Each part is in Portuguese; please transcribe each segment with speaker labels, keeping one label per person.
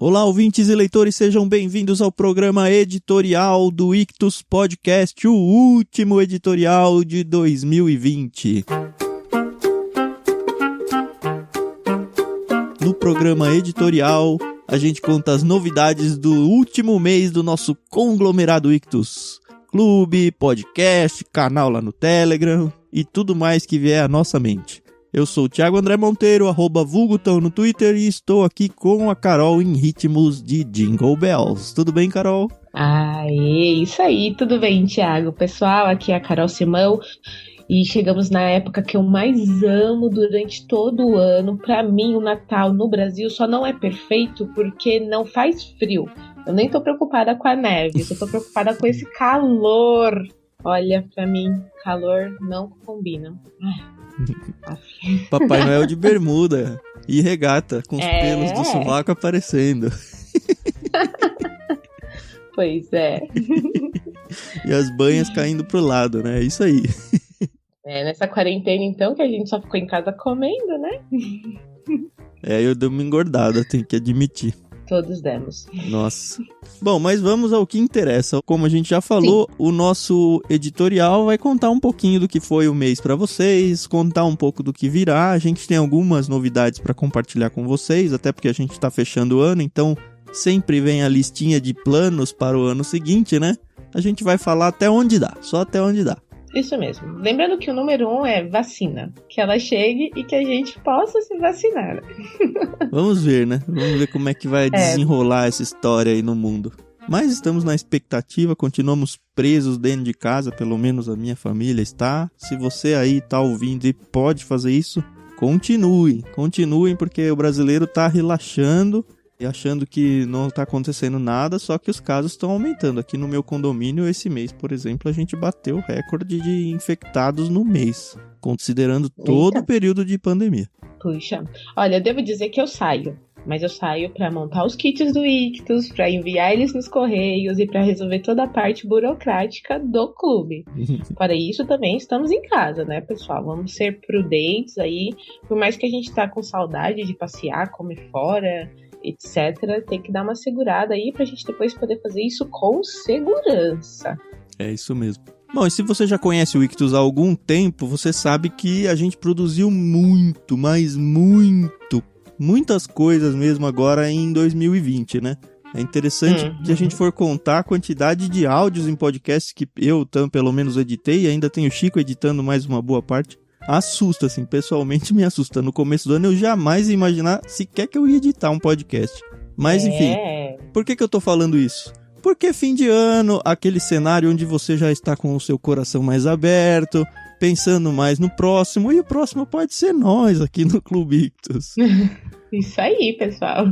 Speaker 1: Olá, ouvintes e leitores, sejam bem-vindos ao programa editorial do Ictus Podcast, o último editorial de 2020. No programa editorial, a gente conta as novidades do último mês do nosso conglomerado Ictus. Clube, podcast, canal lá no Telegram e tudo mais que vier à nossa mente. Eu sou o Thiago André Monteiro, @vulgotão no Twitter, e estou aqui com a Carol em ritmos de Jingle Bells. Tudo bem, Carol?
Speaker 2: Aê, isso aí, tudo bem, Thiago? Pessoal, aqui é a Carol Simão e chegamos na época que eu mais amo durante todo o ano. Pra mim, o Natal no Brasil só não é perfeito porque não faz frio. Eu nem tô preocupada com a neve, eu tô preocupada com esse calor. Olha, pra mim, calor não combina.
Speaker 1: Papai Noel de bermuda e regata, com os pelos do sovaco aparecendo.
Speaker 2: Pois é.
Speaker 1: E as banhas caindo pro lado, né? É isso aí.
Speaker 2: Nessa quarentena, então, que a gente só ficou em casa comendo, né?
Speaker 1: Eu dei uma engordada, tenho que admitir.
Speaker 2: Todos demos.
Speaker 1: Nossa. Bom, mas vamos ao que interessa. Como a gente já falou, sim, o nosso editorial vai contar um pouquinho do que foi o mês para vocês, contar um pouco do que virá. A gente tem algumas novidades para compartilhar com vocês, até porque a gente tá fechando o ano, então sempre vem a listinha de planos para o ano seguinte, né? A gente vai falar até onde dá, só até onde dá.
Speaker 2: Isso mesmo. Lembrando que o número 1 é vacina. Que ela chegue e que a gente possa se vacinar.
Speaker 1: Vamos ver, né? Vamos ver como é que vai desenrolar essa história aí no mundo. Mas estamos na expectativa, continuamos presos dentro de casa, pelo menos a minha família está. Se você aí tá ouvindo e pode fazer isso, continuem, porque o brasileiro tá relaxando e achando que não está acontecendo nada, só que os casos estão aumentando. Aqui no meu condomínio, esse mês, por exemplo, a gente bateu o recorde de infectados no mês, considerando todo o período de pandemia.
Speaker 2: Puxa, olha, eu devo dizer que eu saio, mas eu saio para montar os kits do Ictus, para enviar eles nos correios e para resolver toda a parte burocrática do clube. Para isso também estamos em casa, né, pessoal? Vamos ser prudentes aí, por mais que a gente tá com saudade de passear, comer fora, etc, tem que dar uma segurada aí pra gente depois poder fazer isso com segurança.
Speaker 1: É isso mesmo. Bom, e se você já conhece o Ictus há algum tempo, você sabe que a gente produziu muitas coisas mesmo agora em 2020, né? É interessante que a gente for contar a quantidade de áudios em podcasts que eu, pelo menos, editei, e ainda tenho o Chico editando mais uma boa parte. Assusta, assim, pessoalmente me assusta. No começo do ano eu jamais ia imaginar sequer que eu ia editar um podcast. Mas enfim, por que eu tô falando isso? Porque fim de ano, aquele cenário onde você já está com o seu coração mais aberto, pensando mais no próximo, e o próximo pode ser nós aqui no Clube Ictus.
Speaker 2: Isso aí, pessoal.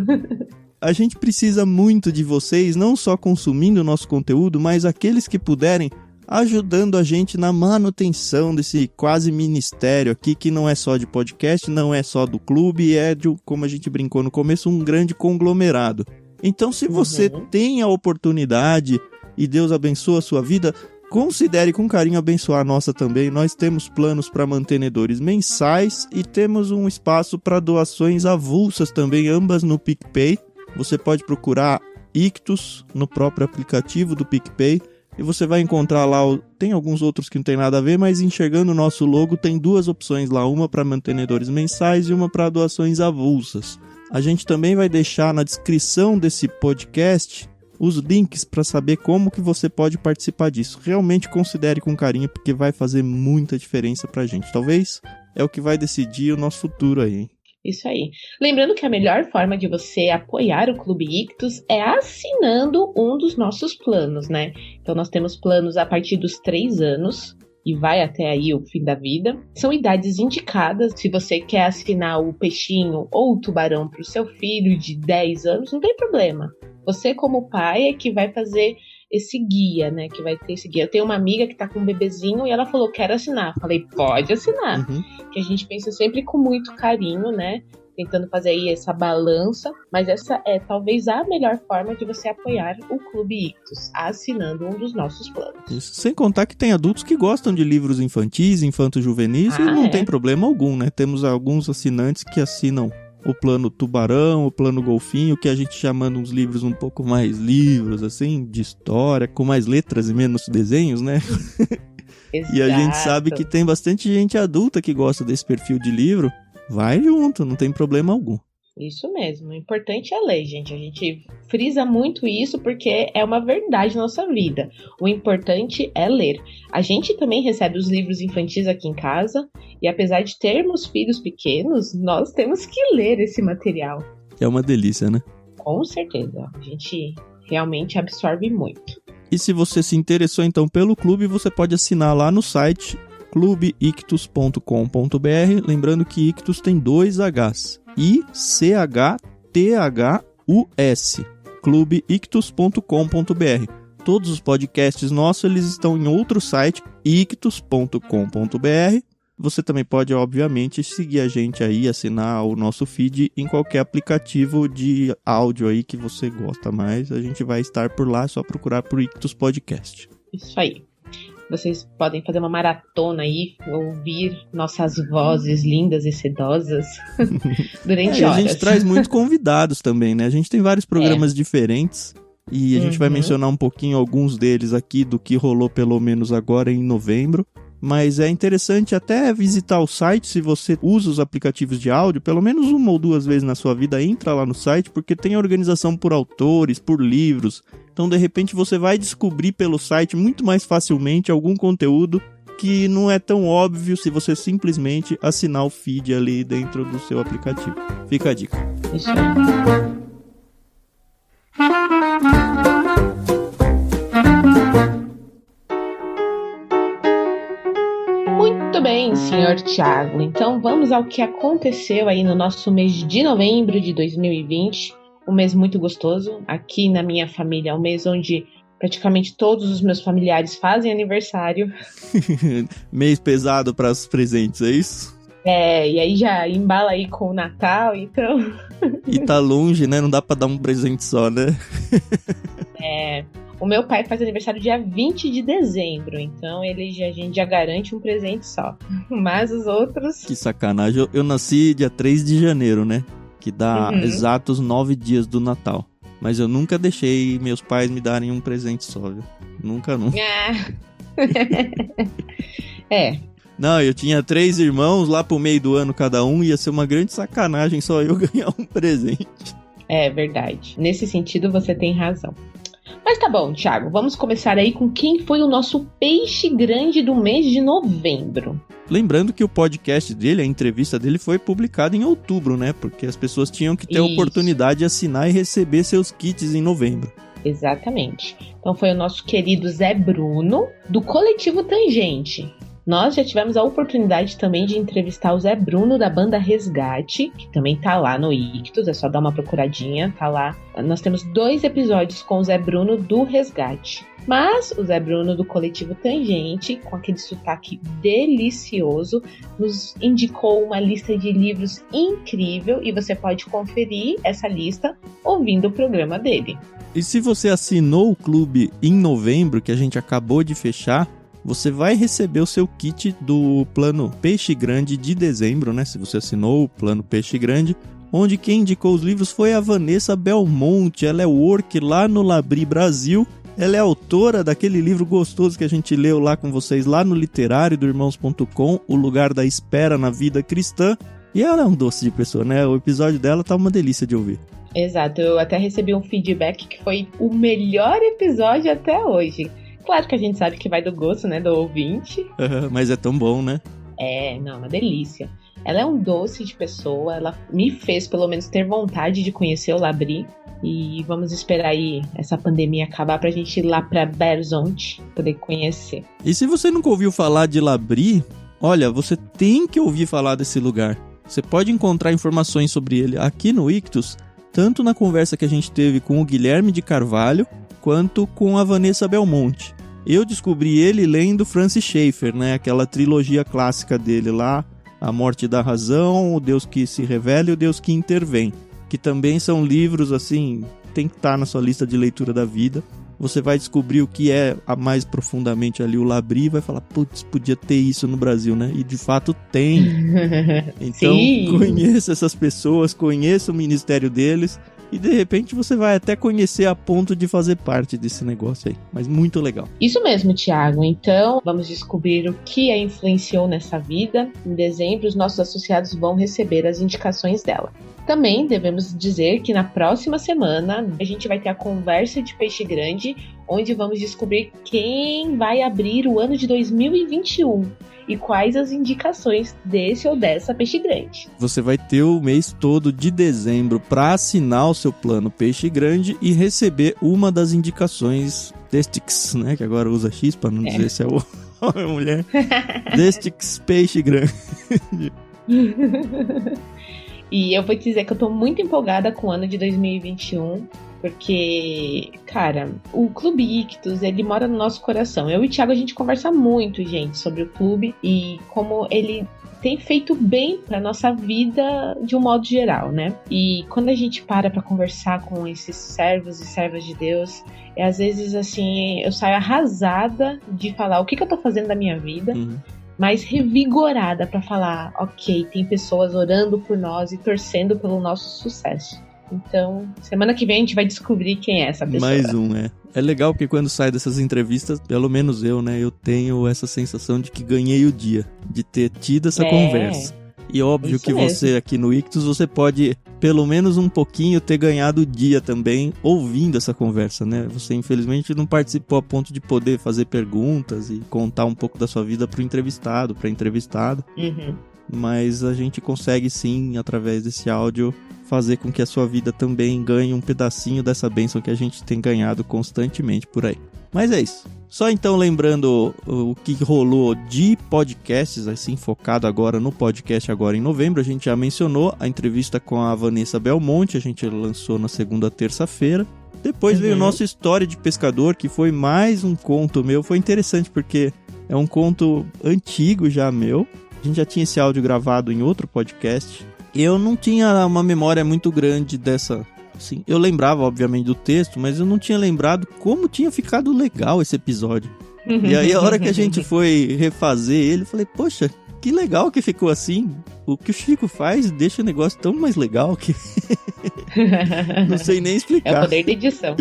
Speaker 1: A gente precisa muito de vocês, não só consumindo o nosso conteúdo, mas aqueles que puderem, ajudando a gente na manutenção desse quase ministério aqui, que não é só de podcast, não é só do clube, é de, como a gente brincou no começo, um grande conglomerado. Então, se você tem a oportunidade e Deus abençoa a sua vida, considere com carinho abençoar a nossa também. Nós temos planos para mantenedores mensais e temos um espaço para doações avulsas também, ambas no PicPay. Você pode procurar Ictus no próprio aplicativo do PicPay, e você vai encontrar lá, tem alguns outros que não tem nada a ver, mas enxergando o nosso logo tem duas opções lá, uma para mantenedores mensais e uma para doações avulsas. A gente também vai deixar na descrição desse podcast os links para saber como que você pode participar disso. Realmente considere com carinho, porque vai fazer muita diferença pra gente. Talvez é o que vai decidir o nosso futuro aí, hein?
Speaker 2: Isso aí. Lembrando que a melhor forma de você apoiar o Clube Ictus é assinando um dos nossos planos, né? Então nós temos planos a partir dos 3 anos e vai até aí o fim da vida. São idades indicadas. Se você quer assinar o peixinho ou o tubarão para o seu filho de 10 anos, não tem problema. Você, como pai, é que vai fazer esse guia, né? Que vai ter esse guia. Eu tenho uma amiga que tá com um bebezinho e ela falou, quero assinar. Falei, pode assinar. Que a gente pensa sempre com muito carinho, né? Tentando fazer aí essa balança. Mas essa é talvez a melhor forma de você apoiar o Clube Ictus, assinando um dos nossos planos.
Speaker 1: Isso. Sem contar que tem adultos que gostam de livros infantis, infanto-juvenis, e não tem problema algum, né? Temos alguns assinantes que assinam o plano Tubarão, o plano Golfinho, que a gente chamando uns livros um pouco mais livros, assim, de história, com mais letras e menos desenhos, né?
Speaker 2: Exato.
Speaker 1: E a gente sabe que tem bastante gente adulta que gosta desse perfil de livro. Vai junto, não tem problema algum.
Speaker 2: Isso mesmo, o importante é ler, gente. A gente frisa muito isso porque é uma verdade na nossa vida. O importante é ler. A gente também recebe os livros infantis aqui em casa e apesar de termos filhos pequenos, nós temos que ler esse material.
Speaker 1: É uma delícia, né?
Speaker 2: Com certeza, a gente realmente absorve muito.
Speaker 1: E se você se interessou então pelo clube, você pode assinar lá no site clubeictus.com.br, lembrando que Ictus tem 2 Hs, ICHTHUS, clubeictus.com.br. Todos os podcasts nossos eles estão em outro site, ictus.com.br. Você também pode, obviamente, seguir a gente aí, assinar o nosso feed em qualquer aplicativo de áudio aí que você gosta mais. A gente vai estar por lá, é só procurar por Ictus Podcast.
Speaker 2: Isso aí. Vocês podem fazer uma maratona aí, ouvir nossas vozes lindas e sedosas durante horas.
Speaker 1: A gente traz muitos convidados também, né? A gente tem vários programas diferentes e a gente vai mencionar um pouquinho alguns deles aqui do que rolou pelo menos agora em novembro. Mas é interessante até visitar o site, se você usa os aplicativos de áudio, pelo menos 1 ou 2 vezes na sua vida, entra lá no site, porque tem organização por autores, por livros. Então, de repente, você vai descobrir pelo site muito mais facilmente algum conteúdo que não é tão óbvio se você simplesmente assinar o feed ali dentro do seu aplicativo. Fica a dica.
Speaker 2: Isso aí. Muito bem, senhor Thiago. Então vamos ao que aconteceu aí no nosso mês de novembro de 2020. Um mês muito gostoso. Aqui na minha família é um mês onde praticamente todos os meus familiares fazem aniversário.
Speaker 1: Mês pesado para os presentes, é isso?
Speaker 2: E aí já embala aí com o Natal, então...
Speaker 1: E tá longe, né? Não dá pra dar um presente só, né?
Speaker 2: O meu pai faz aniversário dia 20 de dezembro, então a gente já garante um presente só. Mas os outros...
Speaker 1: Que sacanagem. Eu nasci dia 3 de janeiro, né? Que dá exatos 9 dias do Natal. Mas eu nunca deixei meus pais me darem um presente só, viu? Nunca. Não, eu tinha 3 irmãos, lá pro meio do ano cada um, ia ser uma grande sacanagem só eu ganhar um presente.
Speaker 2: É verdade. Nesse sentido você tem razão. Mas tá bom, Thiago, vamos começar aí com quem foi o nosso peixe grande do mês de novembro.
Speaker 1: Lembrando que o podcast dele, a entrevista dele foi publicada em outubro, né? Porque as pessoas tinham que ter a oportunidade de assinar e receber seus kits em novembro.
Speaker 2: Exatamente. Então foi o nosso querido Zé Bruno, do Coletivo Tangente. Nós já tivemos a oportunidade também de entrevistar o Zé Bruno da banda Resgate, que também tá lá no Ictus, é só dar uma procuradinha, tá lá. Nós temos 2 episódios com o Zé Bruno do Resgate. Mas o Zé Bruno do Coletivo Tangente, com aquele sotaque delicioso, nos indicou uma lista de livros incrível e você pode conferir essa lista ouvindo o programa dele.
Speaker 1: E se você assinou o clube em novembro, que a gente acabou de fechar, você vai receber o seu kit do plano Peixe Grande de dezembro, né? Se você assinou o plano Peixe Grande, onde quem indicou os livros foi a Vanessa Belmonte. Ela é work lá no Labri Brasil. Ela é autora daquele livro gostoso que a gente leu lá com vocês, lá no literário do irmãos.com, O Lugar da Espera na Vida Cristã. E ela é um doce de pessoa, né? O episódio dela tá uma delícia de ouvir.
Speaker 2: Exato, eu até recebi um feedback que foi o melhor episódio até hoje. Claro que a gente sabe que vai do gosto, né, do ouvinte.
Speaker 1: Mas é tão bom, né?
Speaker 2: Uma delícia. Ela é um doce de pessoa, ela me fez pelo menos ter vontade de conhecer o Labri. E vamos esperar aí essa pandemia acabar pra gente ir lá pra Belo Horizonte poder conhecer.
Speaker 1: E se você nunca ouviu falar de Labri, olha, você tem que ouvir falar desse lugar. Você pode encontrar informações sobre ele aqui no Ictus, tanto na conversa que a gente teve com o Guilherme de Carvalho, quanto com a Vanessa Belmonte. Eu descobri ele lendo Francis Schaeffer, né? Aquela trilogia clássica dele lá, A Morte da Razão, O Deus que se Revela e O Deus que Intervém. Que também são livros, assim, tem que estar na sua lista de leitura da vida. você vai descobrir o que é mais profundamente ali o Labri e vai falar, putz, podia ter isso no Brasil, né? E de fato tem. Então, conheça essas pessoas, conheça o ministério deles e de repente você vai até conhecer a ponto de fazer parte desse negócio aí. Mas muito legal.
Speaker 2: Isso mesmo, Thiago. Então, vamos descobrir o que a influenciou nessa vida. Em dezembro, os nossos associados vão receber as indicações dela. Também devemos dizer que na próxima semana a gente vai ter a conversa de Peixe Grande, onde vamos descobrir quem vai abrir o ano de 2021 e quais as indicações desse ou dessa Peixe Grande.
Speaker 1: Você vai ter o mês todo de dezembro para assinar o seu plano Peixe Grande e receber uma das indicações Destix, né? Que agora usa X para não dizer se é o homem ou mulher. Destix Peixe Grande.
Speaker 2: E eu vou te dizer que eu tô muito empolgada com o ano de 2021, porque, cara, o Clube Ictus, ele mora no nosso coração. Eu e o Thiago, a gente conversa muito, gente, sobre o clube e como ele tem feito bem pra nossa vida de um modo geral, né? E quando a gente para pra conversar com esses servos e servas de Deus, às vezes, assim, eu saio arrasada de falar o que eu tô fazendo da minha vida, mais revigorada pra falar, ok, tem pessoas orando por nós e torcendo pelo nosso sucesso. Então, semana que vem a gente vai descobrir quem é essa pessoa.
Speaker 1: Mais um, É legal porque quando sai dessas entrevistas, pelo menos eu, né, eu tenho essa sensação de que ganhei o dia, de ter tido essa conversa. E óbvio isso que mesmo. Você aqui no Ictus, você pode, pelo menos um pouquinho, ter ganhado o dia também ouvindo essa conversa, né? Você, infelizmente, não participou a ponto de poder fazer perguntas e contar um pouco da sua vida pro entrevistado, pra entrevistada. Mas a gente consegue, sim, através desse áudio, fazer com que a sua vida também ganhe um pedacinho dessa bênção que a gente tem ganhado constantemente por aí. Mas é isso. Só então lembrando o que rolou de podcasts, assim, focado agora no podcast agora em novembro. A gente já mencionou a entrevista com a Vanessa Belmonte, a gente lançou na segunda terça-feira. Depois veio o nosso História de Pescador, que foi mais um conto meu. Foi interessante porque é um conto antigo já meu. A gente já tinha esse áudio gravado em outro podcast. Eu não tinha uma memória muito grande dessa... Assim, eu lembrava, obviamente, do texto, mas eu não tinha lembrado como tinha ficado legal esse episódio. E aí, a hora que a gente foi refazer ele, eu falei, poxa, que legal que ficou assim. O que o Chico faz deixa o negócio tão mais legal que... não sei nem explicar.
Speaker 2: É o poder da edição.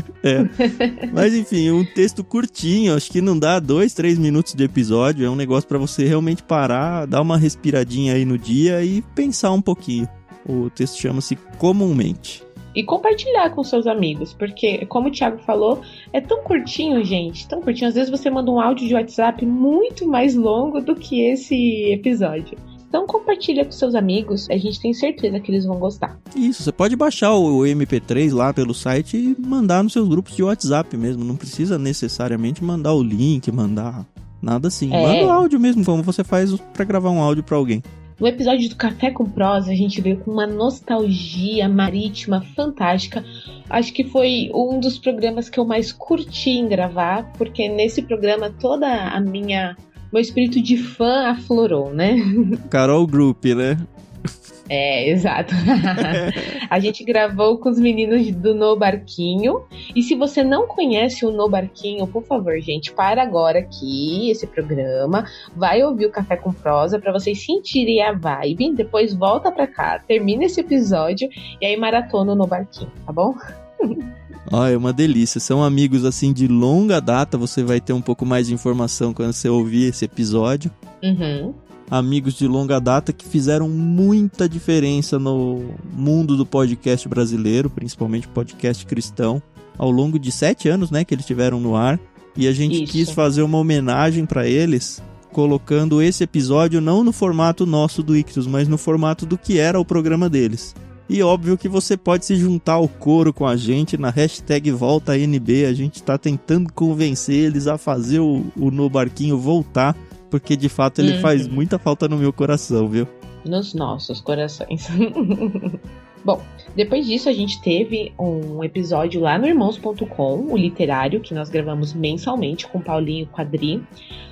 Speaker 1: Mas enfim, um texto curtinho, acho que não dá 2-3 minutos de episódio. É um negócio pra você realmente parar, dar uma respiradinha aí no dia e pensar um pouquinho. O texto chama-se Comumente.
Speaker 2: E compartilhar com seus amigos, porque, como o Thiago falou, é tão curtinho, gente, tão curtinho. Às vezes você manda um áudio de WhatsApp muito mais longo do que esse episódio. Então compartilha com seus amigos, a gente tem certeza que eles vão gostar.
Speaker 1: Isso, você pode baixar o MP3 lá pelo site e mandar nos seus grupos de WhatsApp mesmo. Não precisa necessariamente mandar o link, mandar nada assim. Manda o áudio mesmo, como você faz pra gravar um áudio pra alguém.
Speaker 2: No episódio do Café com Prosa, a gente veio com uma nostalgia marítima fantástica. Acho que foi um dos programas que eu mais curti em gravar, porque nesse programa toda meu espírito de fã aflorou, né?
Speaker 1: Carol Group, né?
Speaker 2: Exato. A gente gravou com os meninos do No Barquinho. E se você não conhece o No Barquinho, por favor, gente, para agora aqui esse programa, vai ouvir o Café com Prosa para vocês sentirem a vibe, depois volta pra cá, termina esse episódio e aí maratona o No Barquinho, tá bom?
Speaker 1: É uma delícia, são amigos assim de longa data, você vai ter um pouco mais de informação quando você ouvir esse episódio. Amigos de longa data que fizeram muita diferença no mundo do podcast brasileiro, principalmente podcast cristão, ao longo de 7 anos, né, que eles tiveram no ar. E a gente quis fazer uma homenagem para eles, colocando esse episódio não no formato nosso do Ictus, mas no formato do que era o programa deles. E óbvio que você pode se juntar ao coro com a gente na hashtag VoltaNB. A gente tá tentando convencer eles a fazer o No Barquinho voltar, porque de fato ele faz muita falta no meu coração, viu?
Speaker 2: Nos nossos corações. Bom, depois disso a gente teve um episódio lá no Irmãos.com, o literário, que nós gravamos mensalmente com Paulinho Quadri,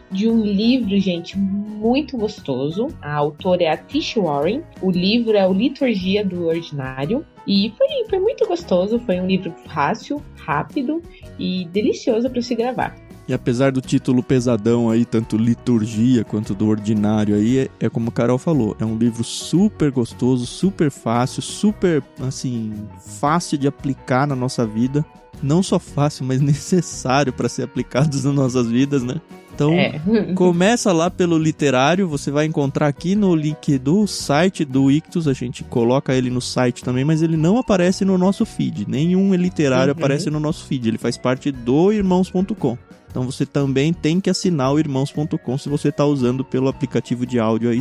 Speaker 2: de um livro, gente, muito gostoso. A autora é a Tish Warren. O livro é o Liturgia do Ordinário. E foi muito gostoso, foi um livro fácil, rápido e delicioso para se gravar.
Speaker 1: E apesar do título pesadão aí, tanto liturgia quanto do ordinário aí, é como a Carol falou, é um livro super gostoso, super fácil, super, assim, fácil de aplicar na nossa vida. Não só fácil, mas necessário para ser aplicados nas nossas vidas, né? Então, começa lá pelo literário, você vai encontrar aqui no link do site do Ictus, a gente coloca ele no site também, mas ele não aparece no nosso feed, nenhum literário aparece no nosso feed, ele faz parte do irmãos.com. Então você também tem que assinar o irmãos.com se você está usando pelo aplicativo de áudio aí.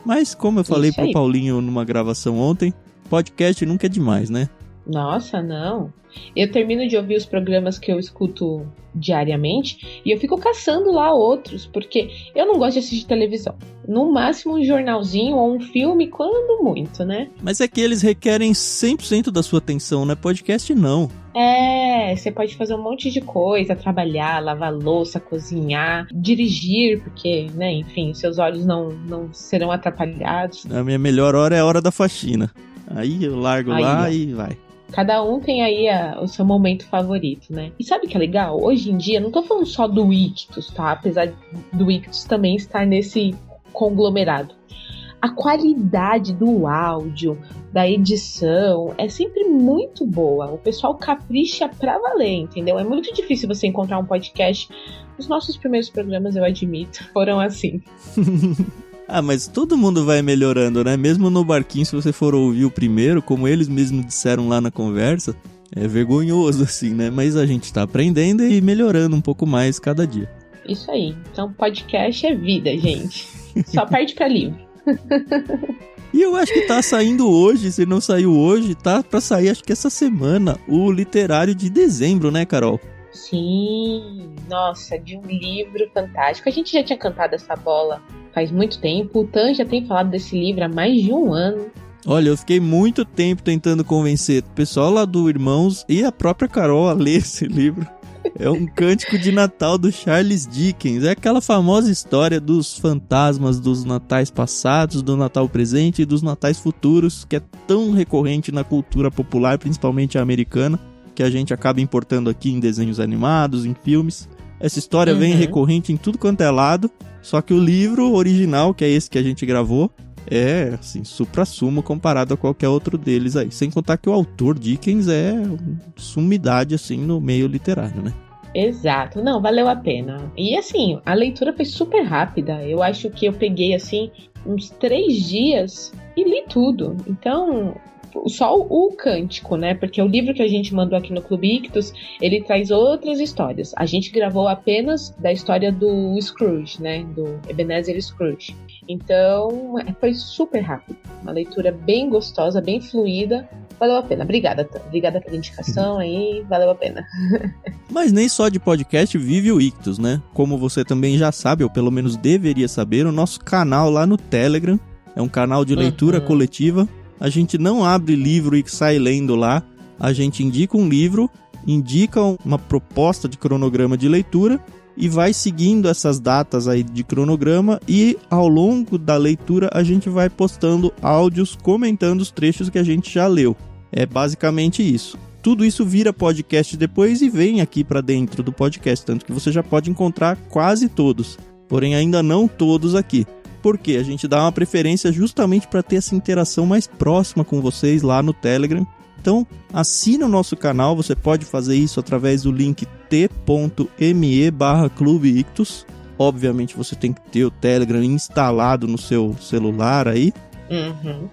Speaker 1: Mas como eu falei pro Paulinho numa gravação ontem, podcast nunca é demais, né?
Speaker 2: Nossa, não. Eu termino de ouvir os programas que eu escuto diariamente e eu fico caçando lá outros, porque eu não gosto de assistir televisão. No máximo um jornalzinho ou um filme, quando muito, né?
Speaker 1: Mas é que eles requerem 100% da sua atenção, né? Podcast não.
Speaker 2: Você pode fazer um monte de coisa, trabalhar, lavar louça, cozinhar, dirigir, porque, né, enfim, seus olhos não serão atrapalhados.
Speaker 1: A minha melhor hora é a hora da faxina. Aí eu largo lá e vai.
Speaker 2: Cada um tem aí o seu momento favorito, né? E sabe o que é legal? Hoje em dia, não tô falando só do Ictus, tá? Apesar do Ictus também estar nesse conglomerado. A qualidade do áudio, da edição, é sempre muito boa. O pessoal capricha pra valer, entendeu? É muito difícil você encontrar um podcast. Os nossos primeiros programas, eu admito, foram assim.
Speaker 1: Mas todo mundo vai melhorando, né? Mesmo no barquinho, se você for ouvir o primeiro, como eles mesmos disseram lá na conversa, é vergonhoso, assim, né? Mas a gente tá aprendendo e melhorando um pouco mais cada dia.
Speaker 2: Isso aí. Então, podcast é vida, gente. Só perde pra livro.
Speaker 1: E eu acho que tá saindo hoje, se não saiu hoje, tá pra sair, acho que essa semana, o literário de dezembro, né, Carol?
Speaker 2: Sim, nossa, de um livro fantástico. A gente já tinha cantado essa bola faz muito tempo. O Tan já tem falado desse livro há mais de um ano.
Speaker 1: Olha, eu fiquei muito tempo tentando convencer o pessoal lá do Irmãos e a própria Carol a ler esse livro. É um cântico de Natal do Charles Dickens. É aquela famosa história dos fantasmas dos natais passados, do Natal presente e dos natais futuros, que é tão recorrente na cultura popular, principalmente a americana, que a gente acaba importando aqui em desenhos animados, em filmes. Essa história vem recorrente em tudo quanto é lado, só que o livro original, que é esse que a gente gravou, é, assim, supra-sumo comparado a qualquer outro deles aí. Sem contar que o autor Dickens é sumidade, assim, no meio literário, né?
Speaker 2: Exato. Não, valeu a pena. E, assim, a leitura foi super rápida. Eu acho que eu peguei, assim, uns 3 dias e li tudo. Então, só o cântico, né? Porque o livro que a gente mandou aqui no Clube Ictus, ele traz outras histórias. A gente gravou apenas da história do Scrooge, né? Do Ebenezer Scrooge. Então, foi super rápido. Uma leitura bem gostosa, bem fluida. Valeu a pena. Obrigada, Tan. Obrigada pela indicação aí. Valeu a pena.
Speaker 1: Mas nem só de podcast vive o Ictus, né? Como você também já sabe, ou pelo menos deveria saber, o nosso canal lá no Telegram é um canal de leitura coletiva. A gente não abre livro e sai lendo lá. A gente indica um livro, indica uma proposta de cronograma de leitura e vai seguindo essas datas aí de cronograma, e ao longo da leitura a gente vai postando áudios comentando os trechos que a gente já leu. É basicamente isso. Tudo isso vira podcast depois e vem aqui para dentro do podcast, tanto que você já pode encontrar quase todos, porém ainda não todos aqui. Porque a gente dá uma preferência justamente para ter essa interação mais próxima com vocês lá no Telegram. Então, assina o nosso canal, você pode fazer isso através do link t.me/Clube Ictus. Obviamente você tem que ter o Telegram instalado no seu celular aí.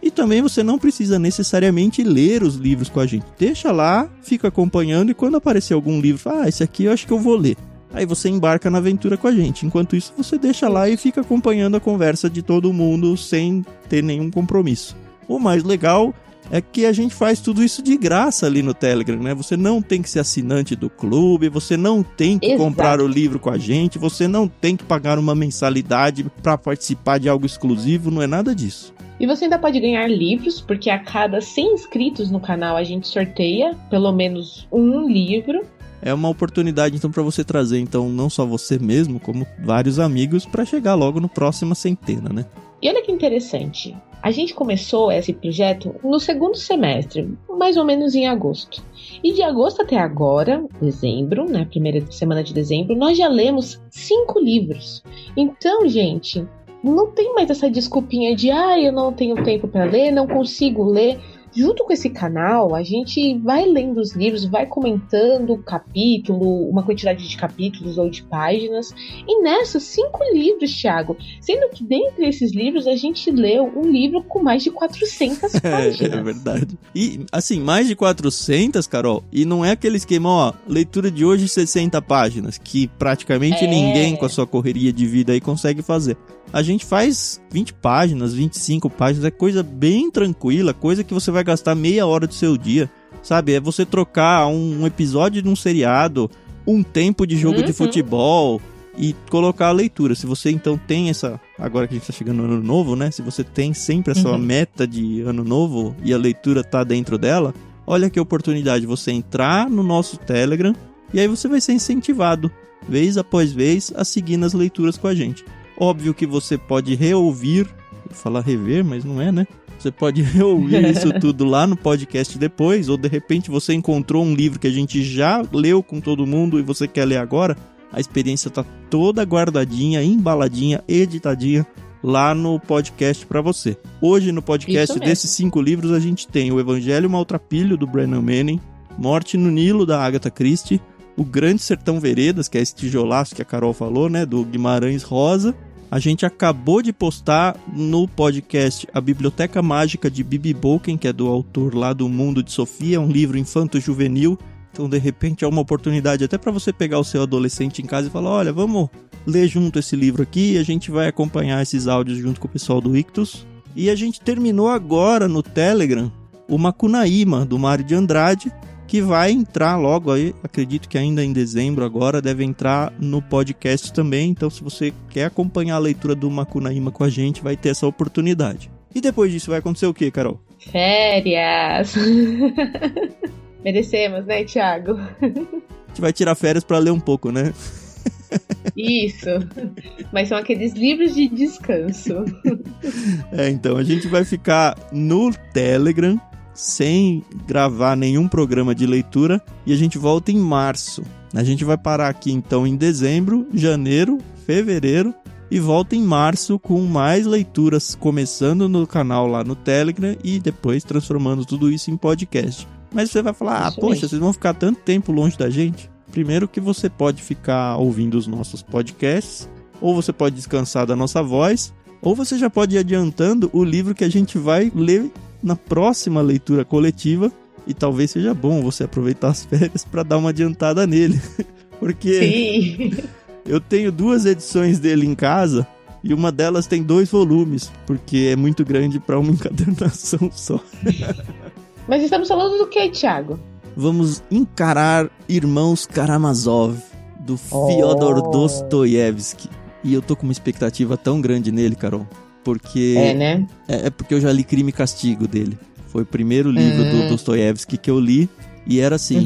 Speaker 1: E também você não precisa necessariamente ler os livros com a gente. Deixa lá, fica acompanhando, e quando aparecer algum livro, esse aqui eu acho que eu vou ler. Aí você embarca na aventura com a gente. Enquanto isso, você deixa lá e fica acompanhando a conversa de todo mundo sem ter nenhum compromisso. O mais legal é que a gente faz tudo isso de graça ali no Telegram, né? Você não tem que ser assinante do clube, você não tem que comprar o livro com a gente, você não tem que pagar uma mensalidade para participar de algo exclusivo, não é nada disso.
Speaker 2: E você ainda pode ganhar livros, porque a cada 100 inscritos no canal a gente sorteia pelo menos um livro.
Speaker 1: É uma oportunidade, então, para você trazer, então, não só você mesmo, como vários amigos, para chegar logo no próxima centena, né?
Speaker 2: E olha que interessante, a gente começou esse projeto no segundo semestre, mais ou menos em agosto. E de agosto até agora, dezembro, né, primeira semana de dezembro, nós já lemos 5 livros. Então, gente, não tem mais essa desculpinha de eu não tenho tempo para ler, não consigo ler. Junto com esse canal, a gente vai lendo os livros, vai comentando o capítulo, uma quantidade de capítulos ou de páginas. E nessas 5 livros, Thiago, sendo que dentre esses livros a gente leu um livro com mais de 400 páginas.
Speaker 1: É verdade. E, assim, mais de 400, Carol, e não é aquele esquema, leitura de hoje 60 páginas, que praticamente ninguém com a sua correria de vida aí consegue fazer. A gente faz 20 páginas, 25 páginas, é coisa bem tranquila, coisa que você vai gastar meia hora do seu dia, sabe? É você trocar um episódio de um seriado, um tempo de jogo de futebol e colocar a leitura. Se você então tem essa, agora que a gente tá chegando no ano novo, né? Se você tem sempre essa meta de ano novo e a leitura tá dentro dela, olha que oportunidade, você entrar no nosso Telegram e aí você vai ser incentivado, vez após vez, a seguir nas leituras com a gente. Óbvio que você pode reouvir, vou falar rever, mas não é, né? Você pode reouvir isso tudo lá no podcast depois, ou de repente você encontrou um livro que a gente já leu com todo mundo e você quer ler agora, a experiência tá toda guardadinha, embaladinha, editadinha lá no podcast para você. Hoje no podcast desses 5 livros a gente tem o Evangelho Maltrapilho, do Brennan Manning, Morte no Nilo, da Agatha Christie, O Grande Sertão Veredas, que é esse tijolaço que a Carol falou, né, do Guimarães Rosa. A gente acabou de postar no podcast A Biblioteca Mágica de Bibi Bolken, que é do autor lá do Mundo de Sofia, um livro infanto-juvenil. Então, de repente, é uma oportunidade até para você pegar o seu adolescente em casa e falar, olha, vamos ler junto esse livro aqui e a gente vai acompanhar esses áudios junto com o pessoal do Ictus. E a gente terminou agora no Telegram o Macunaíma, do Mário de Andrade, que vai entrar logo aí, acredito que ainda em dezembro agora, deve entrar no podcast também. Então, se você quer acompanhar a leitura do Macunaíma com a gente, vai ter essa oportunidade. E depois disso vai acontecer o quê, Carol?
Speaker 2: Férias! Merecemos, né, Thiago?
Speaker 1: A gente vai tirar férias para ler um pouco, né?
Speaker 2: Isso, mas são aqueles livros de descanso.
Speaker 1: Então, a gente vai ficar no Telegram, sem gravar nenhum programa de leitura, e a gente volta em março. A gente vai parar aqui então em dezembro, janeiro, fevereiro e volta em março com mais leituras, começando no canal lá no Telegram e depois transformando tudo isso em podcast. Mas você vai falar, poxa, vocês vão ficar tanto tempo longe da gente? Primeiro que você pode ficar ouvindo os nossos podcasts, ou você pode descansar da nossa voz, ou você já pode ir adiantando o livro que a gente vai ler na próxima leitura coletiva, e talvez seja bom você aproveitar as férias para dar uma adiantada nele, porque eu tenho 2 edições dele em casa e uma delas tem 2 volumes, porque é muito grande para uma encadernação só.
Speaker 2: Mas estamos falando do que, Thiago?
Speaker 1: Vamos encarar Irmãos Karamazov, do Fyodor Dostoiévski, e eu tô com uma expectativa tão grande nele, Carol. Porque
Speaker 2: né?
Speaker 1: É porque eu já li Crime e Castigo dele. Foi o primeiro livro do Dostoiévski que eu li. E era assim,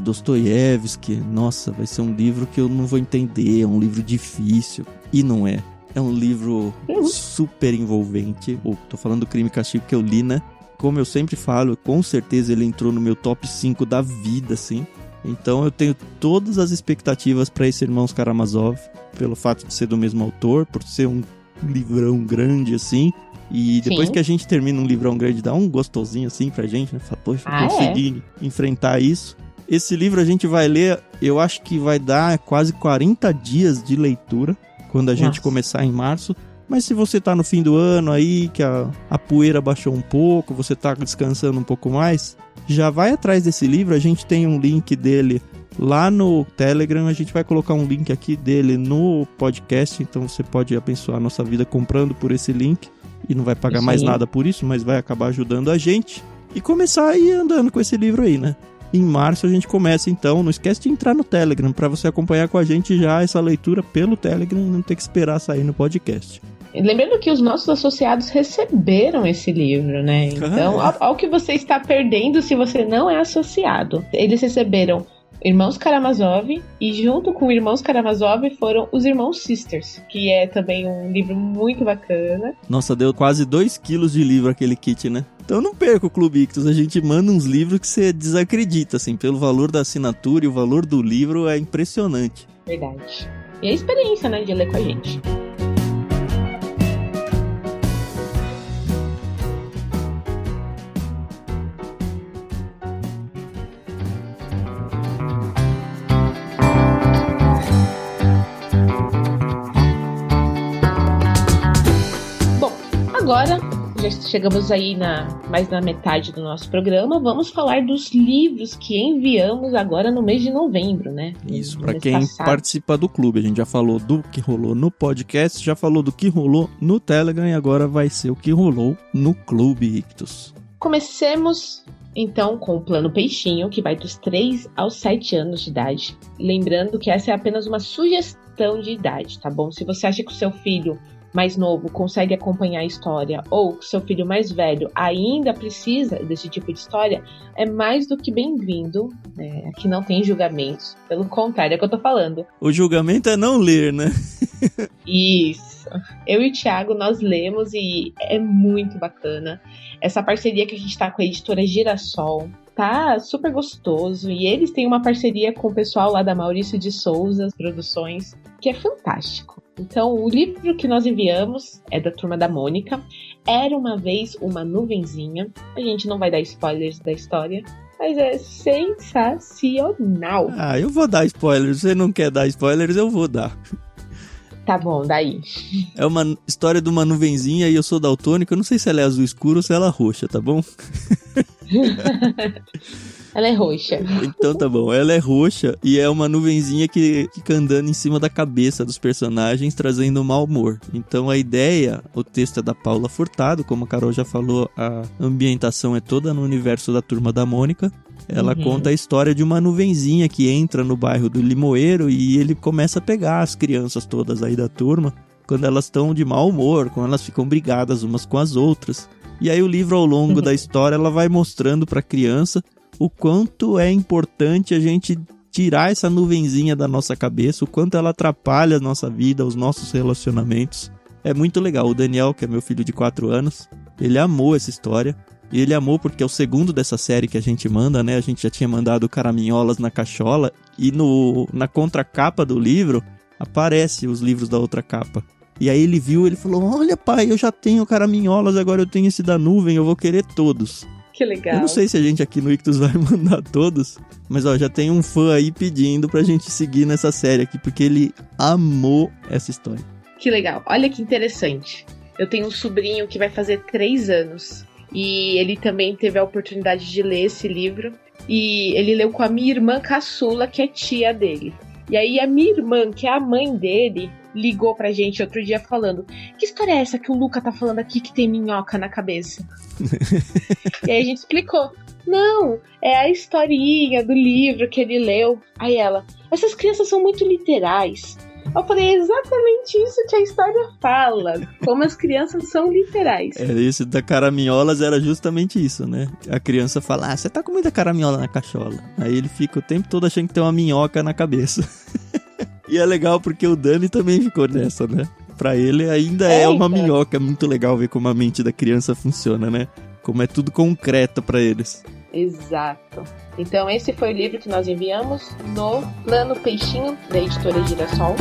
Speaker 1: Dostoiévski, nossa, vai ser um livro que eu não vou entender, é um livro difícil. E não é. É um livro super envolvente. Tô falando do Crime e Castigo que eu li, né? Como eu sempre falo, com certeza ele entrou no meu top 5 da vida, assim. Então eu tenho todas as expectativas para esse Irmãos Karamazov, pelo fato de ser do mesmo autor, por ser um livrão grande assim, e depois que a gente termina um livrão grande dá um gostosinho assim pra gente, né? Fala, poxa, consegui enfrentar isso. Esse livro a gente vai ler, eu acho que vai dar quase 40 dias de leitura quando a gente começar em março, mas se você tá no fim do ano aí, que a poeira baixou um pouco, você tá descansando um pouco mais, já vai atrás desse livro. A gente tem um link dele lá no Telegram, a gente vai colocar um link aqui dele no podcast, então você pode abençoar a nossa vida comprando por esse link e não vai pagar mais nada por isso, mas vai acabar ajudando a gente e começar a ir andando com esse livro aí, né? Em março a gente começa então, não esquece de entrar no Telegram para você acompanhar com a gente já essa leitura pelo Telegram e não ter que esperar sair no podcast.
Speaker 2: Lembrando que os nossos associados receberam esse livro, né? Então, ao que você está perdendo se você não é associado. Eles receberam Irmãos Karamazov, e junto com Irmãos Karamazov foram os Irmãos Sisters, que é também um livro muito bacana.
Speaker 1: Nossa, deu quase 2 quilos de livro aquele kit, né? Então não perca o Clube Ictus, a gente manda uns livros que você desacredita, assim, pelo valor da assinatura e o valor do livro é impressionante.
Speaker 2: Verdade. E a experiência, né, de ler com a gente. Agora, já chegamos aí mais na metade do nosso programa, vamos falar dos livros que enviamos agora no mês de novembro, né?
Speaker 1: Isso, para quem participa do clube. A gente já falou do que rolou no podcast, já falou do que rolou no Telegram e agora vai ser o que rolou no Clube Ictus.
Speaker 2: Comecemos, então, com o Plano Peixinho, que vai dos 3 aos 7 anos de idade. Lembrando que essa é apenas uma sugestão de idade, tá bom? Se você acha que o seu filho mais novo consegue acompanhar a história ou que seu filho mais velho ainda precisa desse tipo de história, é mais do que bem-vindo, né? Aqui não tem julgamentos, pelo contrário, é o que eu tô falando.
Speaker 1: O julgamento é não ler, né?
Speaker 2: Isso. Eu e o Thiago, nós lemos e é muito bacana. Essa parceria que a gente tá com a editora Girassol tá super gostoso, e eles têm uma parceria com o pessoal lá da Maurício de Souza Produções, que é fantástico. Então, o livro que nós enviamos é da Turma da Mônica. Era uma vez uma nuvenzinha. A gente não vai dar spoilers da história, mas é sensacional.
Speaker 1: Ah, eu vou dar spoilers. Você não quer dar spoilers, eu vou dar.
Speaker 2: Tá bom, daí.
Speaker 1: É uma história de uma nuvenzinha e eu sou daltônico. Eu não sei se ela é azul escuro ou se ela é roxa, tá bom?
Speaker 2: Ela é roxa.
Speaker 1: Então tá bom, ela é roxa e é uma nuvenzinha que fica andando em cima da cabeça dos personagens, trazendo mau humor. Então a ideia, o texto é da Paula Furtado, como a Carol já falou, a ambientação é toda no universo da Turma da Mônica. Ela conta a história de uma nuvenzinha que entra no bairro do Limoeiro e ele começa a pegar as crianças todas aí da turma quando elas estão de mau humor, quando elas ficam brigadas umas com as outras. E aí o livro, ao longo da história, ela vai mostrando pra criança o quanto é importante a gente tirar essa nuvenzinha da nossa cabeça, o quanto ela atrapalha a nossa vida, os nossos relacionamentos. É muito legal. O Daniel, que é meu filho de 4 anos, ele amou essa história. E ele amou porque é o segundo dessa série que a gente manda, né? A gente já tinha mandado Caraminholas na Cachola. E na contracapa do livro, aparece os livros da outra capa. E aí ele viu, ele falou, olha pai, eu já tenho Caraminholas, agora eu tenho esse da nuvem, eu vou querer todos.
Speaker 2: Que legal.
Speaker 1: Eu não sei se a gente aqui no Ictus vai mandar todos, mas ó, já tem um fã aí pedindo pra gente seguir nessa série aqui, porque ele amou essa história.
Speaker 2: Que legal, olha que interessante. Eu tenho um sobrinho que vai fazer 3 anos, e ele também teve a oportunidade de ler esse livro, e ele leu com a minha irmã caçula, que é tia dele. E aí a minha irmã, que é a mãe dele, ligou pra gente outro dia falando, que história é essa que o Luca tá falando aqui que tem minhoca na cabeça? E aí a gente explicou, não, é a historinha do livro que ele leu. Aí ela, essas crianças são muito literais. Eu falei, é exatamente isso que a história fala, como as crianças são literais.
Speaker 1: Esse da Caraminholas era justamente isso, né? A criança fala, você tá com muita caraminhola na cachola. Aí ele fica o tempo todo achando que tem uma minhoca na cabeça. E é legal porque o Dani também ficou nessa, né? Pra ele ainda é uma minhoca. É muito legal ver como a mente da criança funciona, né? Como é tudo concreto pra eles.
Speaker 2: Exato. Então esse foi o livro que nós enviamos no Plano Peixinho, da editora Girassol.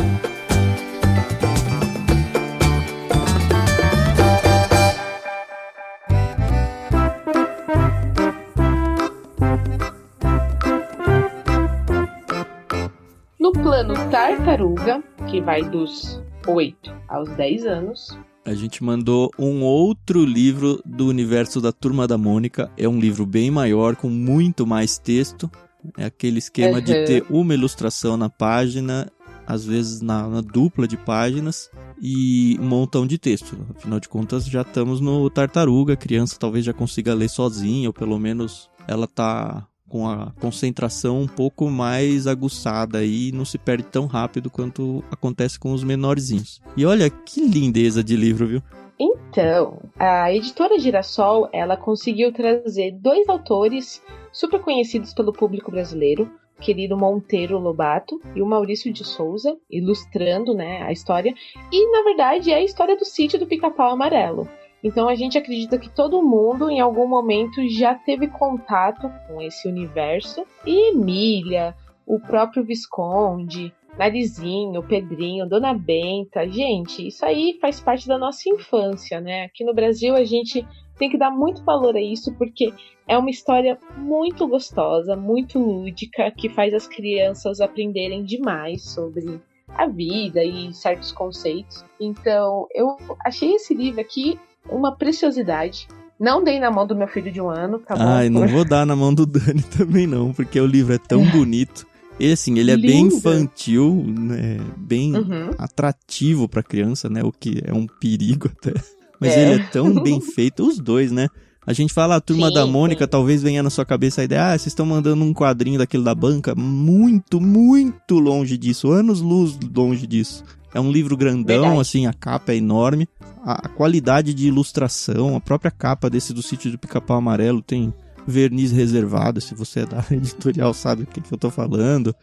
Speaker 2: No Plano Tartaruga, que vai dos 8 aos 10 anos,
Speaker 1: a gente mandou um outro livro do universo da Turma da Mônica. É um livro bem maior, com muito mais texto. É aquele esquema de ter uma ilustração na página, às vezes na dupla de páginas, e um montão de texto. Afinal de contas, já estamos no Tartaruga. A criança talvez já consiga ler sozinha, ou pelo menos ela tá com a concentração um pouco mais aguçada e não se perde tão rápido quanto acontece com os menorzinhos. E olha que lindeza de livro, viu?
Speaker 2: Então, a editora Girassol, ela conseguiu trazer 2 autores super conhecidos pelo público brasileiro, querido Monteiro Lobato e o Maurício de Souza, ilustrando, né, a história. E, na verdade, é a história do Sítio do Pica-Pau Amarelo. Então a gente acredita que todo mundo, em algum momento, já teve contato com esse universo. E Emília, o próprio Visconde, Narizinho, Pedrinho, Dona Benta. Gente, isso aí faz parte da nossa infância, né? Aqui no Brasil a gente tem que dar muito valor a isso, porque é uma história muito gostosa, muito lúdica, que faz as crianças aprenderem demais sobre a vida e certos conceitos. Então, eu achei esse livro aqui uma preciosidade. Não dei na mão do meu filho de 1 ano, tá bom?
Speaker 1: Ai, não vou dar na mão do Dani também não, porque o livro é tão bonito. Ele, assim, ele é
Speaker 2: Lindo.
Speaker 1: bem infantil, né? Bem atrativo pra criança, né? O que é um perigo até. Mas ele é tão bem feito, os dois, né? A gente fala a Turma da Mônica, talvez venha na sua cabeça a ideia, vocês estão mandando um quadrinho daquele da banca. Muito, muito longe disso, anos-luz longe disso. É um livro grandão, assim, a capa é enorme. A qualidade de ilustração, a própria capa desse do Sítio do Pica-Pau Amarelo tem verniz reservado, se você é da editorial sabe o que eu tô falando.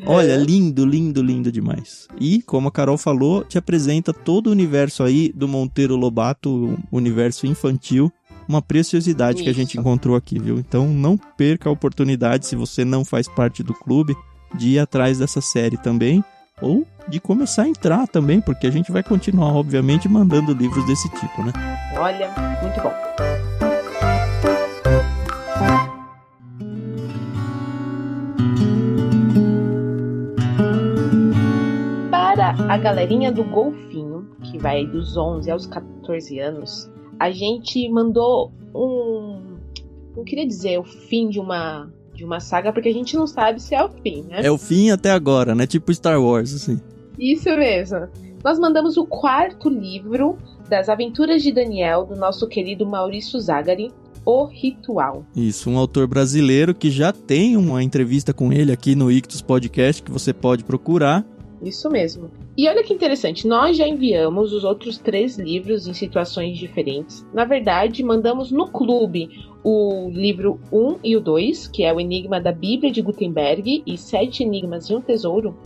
Speaker 1: Olha, lindo, lindo, lindo demais. E, como a Carol falou, te apresenta todo o universo aí do Monteiro Lobato, o universo infantil. Uma preciosidade que a gente encontrou aqui, viu? Então não perca a oportunidade, se você não faz parte do clube, de ir atrás dessa série também. Ou de começar a entrar também, porque a gente vai continuar, obviamente, mandando livros desse tipo, né?
Speaker 2: Olha, muito bom. Para a galerinha do golfinho, que vai dos 11 aos 14 anos, a gente mandou não queria dizer o fim de uma saga, porque a gente não sabe se é o fim, né?
Speaker 1: É o fim até agora, né? Tipo Star Wars, assim.
Speaker 2: Isso mesmo. Nós mandamos o 4º livro das Aventuras de Daniel, do nosso querido Maurício Zagari, O Ritual.
Speaker 1: Isso, um autor brasileiro que já tem uma entrevista com ele aqui no Ictus Podcast, que você pode procurar.
Speaker 2: Isso mesmo. E olha que interessante, nós já enviamos os outros 3 livros em situações diferentes. Na verdade, mandamos no clube o livro 1 e o 2, que é o Enigma da Bíblia de Gutenberg e 7 Enigmas de um Tesouro.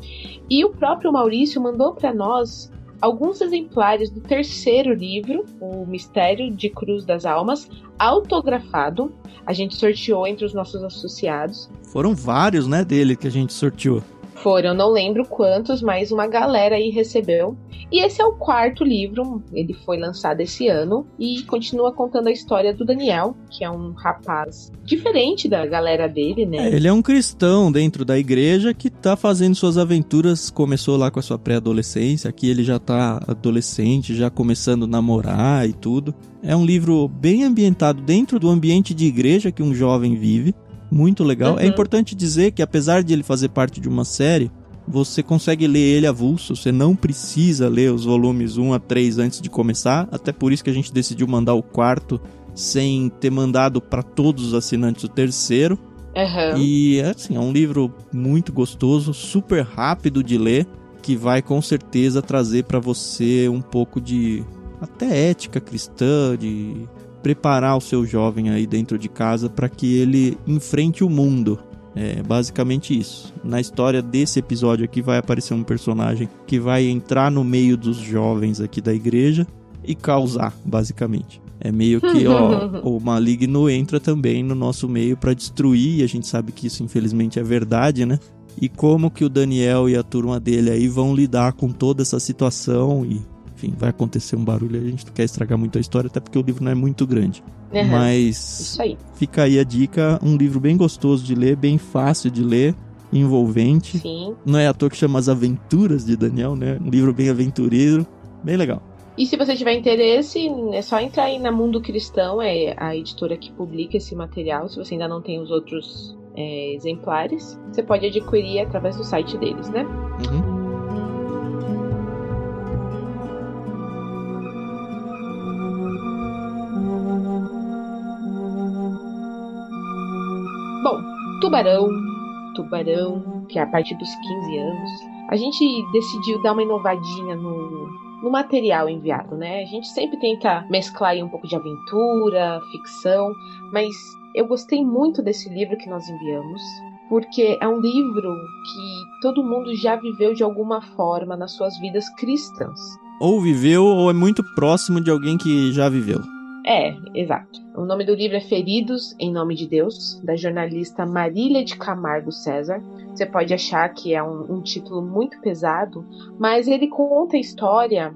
Speaker 2: E o próprio Maurício mandou para nós alguns exemplares do 3º livro, O Mistério de Cruz das Almas, autografado. A gente sorteou entre os nossos associados.
Speaker 1: Foram vários, né, dele que a gente sorteou.
Speaker 2: Foram, não lembro quantos, mas uma galera aí recebeu. E esse é o 4º livro, ele foi lançado esse ano e continua contando a história do Daniel, que é um rapaz diferente da galera dele, né?
Speaker 1: Ele é um cristão dentro da igreja que tá fazendo suas aventuras, começou lá com a sua pré-adolescência, aqui ele já tá adolescente, já começando a namorar e tudo. É um livro bem ambientado dentro do ambiente de igreja que um jovem vive. Muito legal. É importante dizer que apesar de ele fazer parte de uma série, você consegue ler ele avulso, você não precisa ler os volumes 1 a 3 antes de começar, até por isso que a gente decidiu mandar o 4º sem ter mandado para todos os assinantes o 3º. E assim, é um livro muito gostoso, super rápido de ler, que vai com certeza trazer para você um pouco de até ética cristã, de preparar o seu jovem aí dentro de casa para que ele enfrente o mundo. É basicamente isso. Na história desse episódio aqui vai aparecer um personagem que vai entrar no meio dos jovens aqui da igreja e causar, basicamente. É meio que, o maligno entra também no nosso meio para destruir, e a gente sabe que isso infelizmente é verdade, né? E como que o Daniel e a turma dele aí vão lidar com toda essa situação e enfim, vai acontecer um barulho, a gente não quer estragar muito a história, até porque o livro não é muito grande. Mas
Speaker 2: isso aí.
Speaker 1: Fica aí a dica, um livro bem gostoso de ler, bem fácil de ler, envolvente.
Speaker 2: Sim.
Speaker 1: Não é à toa que chama As Aventuras de Daniel, né? Um livro bem aventureiro, bem legal.
Speaker 2: E se você tiver interesse, é só entrar aí na Mundo Cristão, é a editora que publica esse material. Se você ainda não tem os outros exemplares, você pode adquirir através do site deles, né? Bom, Tubarão, que é a partir dos 15 anos, a gente decidiu dar uma inovadinha no material enviado, né? A gente sempre tenta mesclar aí um pouco de aventura, ficção, mas eu gostei muito desse livro que nós enviamos. porque é um livro que todo mundo já viveu de alguma forma nas suas vidas cristãs.
Speaker 1: Ou viveu ou é muito próximo de alguém que já viveu.
Speaker 2: Exato. O nome do livro é Feridos em Nome de Deus, da jornalista Marília de Camargo César. Você pode achar que é um título muito pesado, mas ele conta a história,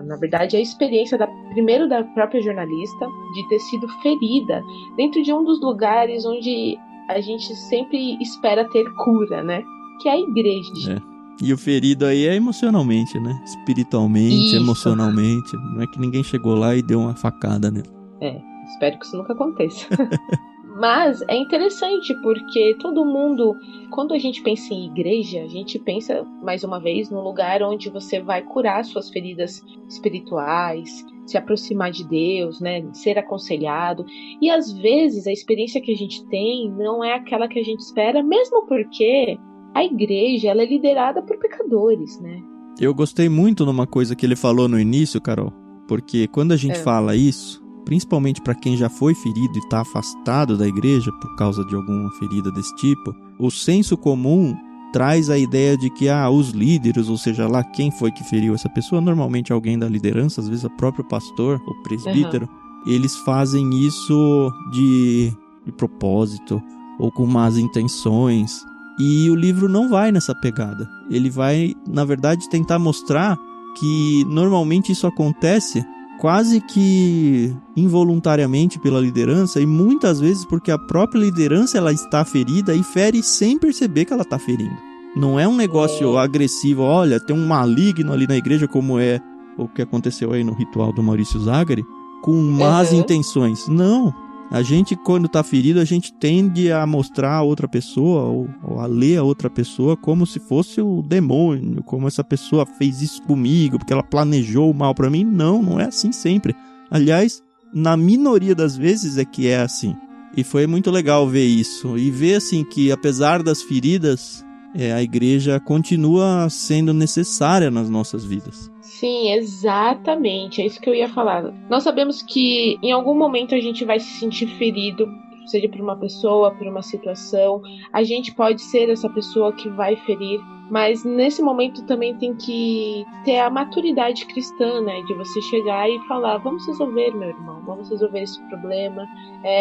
Speaker 2: na verdade, a experiência primeiro da própria jornalista, de ter sido ferida dentro de um dos lugares onde a gente sempre espera ter cura, né? Que é a igreja.
Speaker 1: E o ferido aí é emocionalmente, né? Espiritualmente,
Speaker 2: Isso.
Speaker 1: Emocionalmente. Não é que ninguém chegou lá e deu uma facada, né?
Speaker 2: Espero que isso nunca aconteça. Mas é interessante porque todo mundo, quando a gente pensa em igreja, a gente pensa, mais uma vez, num lugar onde você vai curar suas feridas espirituais, se aproximar de Deus, né? Ser aconselhado. E às vezes a experiência que a gente tem não é aquela que a gente espera, mesmo porque a igreja, ela é liderada por pecadores, né?
Speaker 1: Eu gostei muito numa coisa que ele falou no início, Carol, porque quando a gente fala isso, principalmente para quem já foi ferido e está afastado da igreja por causa de alguma ferida desse tipo, o senso comum traz a ideia de que os líderes, ou seja lá quem foi que feriu essa pessoa, normalmente alguém da liderança, às vezes o próprio pastor, o presbítero, eles fazem isso de propósito ou com más intenções. E o livro não vai nessa pegada. Ele vai, na verdade, tentar mostrar que normalmente isso acontece quase que involuntariamente pela liderança e muitas vezes porque a própria liderança ela está ferida e fere sem perceber que ela está ferindo. Não é um negócio agressivo, olha, tem um maligno ali na igreja, como é o que aconteceu aí no ritual do Maurício Zagari, com más intenções. Não. A gente, quando tá ferido, a gente tende a mostrar a outra pessoa ou a ler a outra pessoa como se fosse o demônio, como essa pessoa fez isso comigo, porque ela planejou o mal pra mim. Não é assim sempre. Aliás, na minoria das vezes é que é assim. E foi muito legal ver isso. E ver, assim, que apesar das feridas, a igreja continua sendo necessária nas nossas vidas.
Speaker 2: Sim, exatamente. É isso que eu ia falar. Nós sabemos que em algum momento a gente vai se sentir ferido, seja por uma pessoa, por uma situação. A gente pode ser essa pessoa que vai ferir, mas nesse momento também tem que ter a maturidade cristã, né? De você chegar e falar, vamos resolver, meu irmão, vamos resolver esse problema.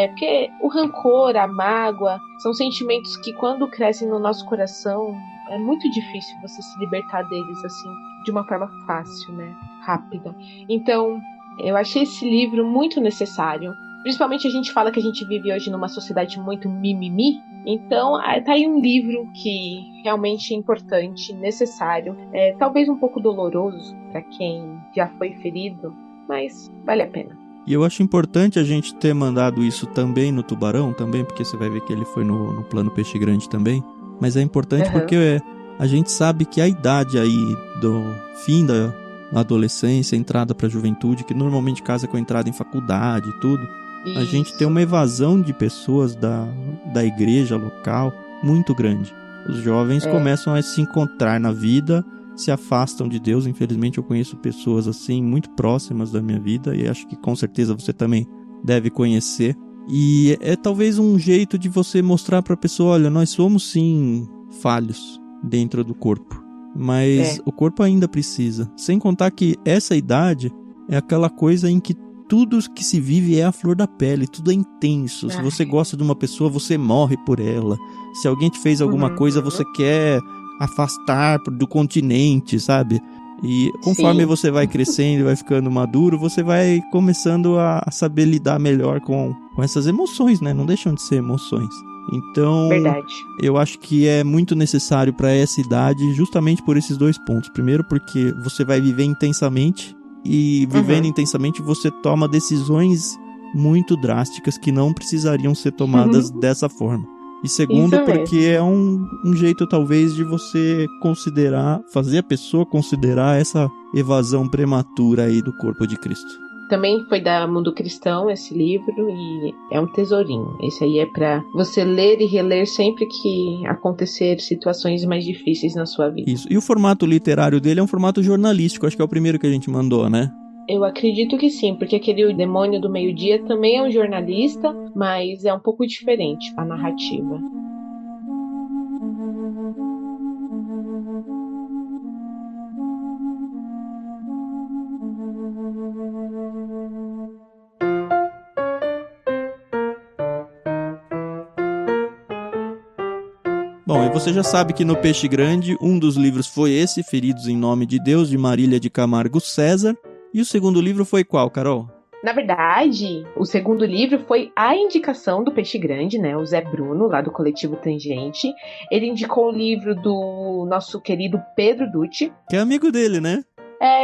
Speaker 2: Porque o rancor, a mágoa, são sentimentos que quando crescem no nosso coração, é muito difícil você se libertar deles assim, de uma forma fácil, né? Rápida. Então, eu achei esse livro muito necessário. Principalmente a gente fala que a gente vive hoje numa sociedade muito mimimi. Então, tá aí um livro que realmente é importante, necessário. Talvez um pouco doloroso para quem já foi ferido, mas vale a pena.
Speaker 1: E eu acho importante a gente ter mandado isso também no Tubarão, também, porque você vai ver que ele foi no Plano Peixe Grande também. Mas é importante porque a gente sabe que a idade aí do fim da adolescência, entrada para a juventude, que normalmente casa com a entrada em faculdade e tudo, isso. A gente tem uma evasão de pessoas da igreja local muito grande. Os jovens começam a se encontrar na vida, se afastam de Deus. Infelizmente eu conheço pessoas assim muito próximas da minha vida e acho que com certeza você também deve conhecer. E é talvez um jeito de você mostrar para a pessoa, olha, nós somos sim falhos dentro do corpo, mas o corpo ainda precisa. Sem contar que essa idade é aquela coisa em que tudo que se vive é a flor da pele, tudo é intenso. Se você gosta de uma pessoa, você morre por ela. Se alguém te fez alguma coisa, você quer afastar do continente, sabe? E conforme você vai crescendo e vai ficando maduro, você vai começando a saber lidar melhor com essas emoções, né? Não deixam de ser emoções. Então, eu acho que é muito necessário para essa idade justamente por esses dois pontos. Primeiro, porque você vai viver intensamente e vivendo intensamente você toma decisões muito drásticas que não precisariam ser tomadas dessa forma. E segundo, porque é um jeito talvez de você considerar, fazer a pessoa considerar essa evasão prematura aí do corpo de Cristo.
Speaker 2: Também foi da Mundo Cristão esse livro e é um tesourinho. Esse aí é pra você ler e reler sempre que acontecer situações mais difíceis na sua vida.
Speaker 1: Isso. E o formato literário dele é um formato jornalístico, acho que é o primeiro que a gente mandou, né?
Speaker 2: Eu acredito que sim, porque aquele Demônio do Meio-Dia também é um jornalista, mas é um pouco diferente a narrativa.
Speaker 1: Bom, e você já sabe que no Peixe Grande, um dos livros foi esse, Feridos em Nome de Deus, de Marília de Camargo César. E o segundo livro foi qual, Carol?
Speaker 2: Na verdade, o segundo livro foi a indicação do Peixe Grande, né? O Zé Bruno, lá do Coletivo Tangente. Ele indicou o livro do nosso querido Pedro Dutti.
Speaker 1: Que é amigo dele, né?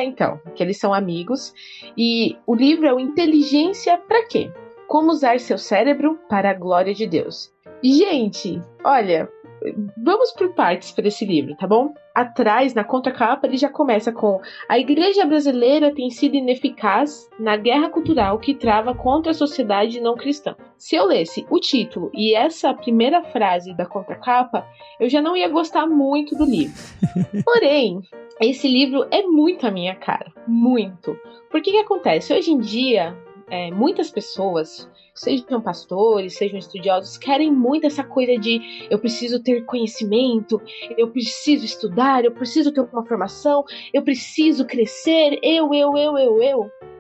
Speaker 2: Então, que eles são amigos. E o livro é o Inteligência pra quê? Como usar seu cérebro para a glória de Deus. Gente, olha, vamos por partes para esse livro, tá bom? Atrás, na contracapa, ele já começa com: a igreja brasileira tem sido ineficaz na guerra cultural que trava contra a sociedade não cristã. Se eu lesse o título e essa primeira frase da contracapa, eu já não ia gostar muito do livro. Porém, esse livro é muito a minha cara. Muito. Porque que acontece? Hoje em dia, muitas pessoas, sejam pastores, sejam estudiosos, querem muito essa coisa de eu preciso ter conhecimento, eu preciso estudar, eu preciso ter uma formação, eu preciso crescer, eu.